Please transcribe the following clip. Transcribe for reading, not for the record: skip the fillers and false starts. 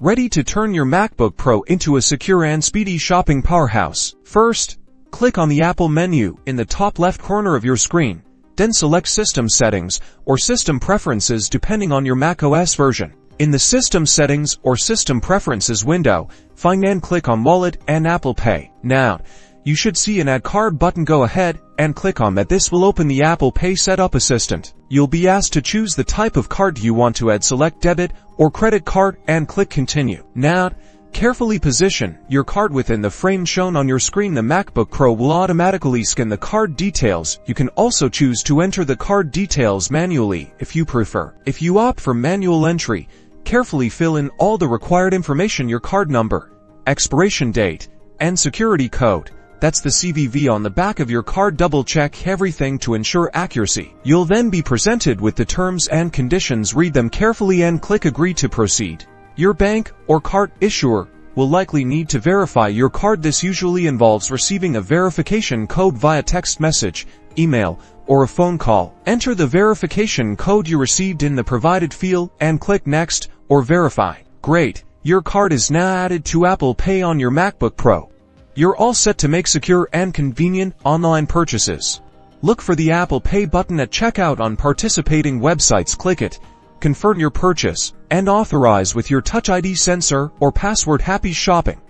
Ready to turn your MacBook Pro into a secure and speedy shopping powerhouse. First, click on the Apple menu in the top left corner of your screen. Then select System Settings or System Preferences depending on your macOS version. In the System Settings or System Preferences window, find and click on Wallet and Apple Pay. Now, you should see an Add Card button. Go ahead and click on that. This will open the Apple Pay Setup Assistant. You'll be asked to choose the type of card you want to add. Select Debit or Credit Card and click Continue. Now, carefully position your card within the frame shown on your screen. The MacBook Pro will automatically scan the card details. You can also choose to enter the card details manually if you prefer. If you opt for manual entry, carefully fill in all the required information: your card number, expiration date, and security code. That's the CVV on the back of your card. Double-check everything to ensure accuracy. You'll then be presented with the terms and conditions. Read them carefully and click Agree to proceed. Your bank or card issuer will likely need to verify your card. This usually involves receiving a verification code via text message, email, or a phone call. Enter the verification code you received in the provided field and click Next or Verify. Great! Your card is now added to Apple Pay on your MacBook Pro. You're all set to make secure and convenient online purchases. Look for the Apple Pay button at checkout on participating websites. Click it, confirm your purchase, and authorize with your Touch ID sensor or password. Happy shopping!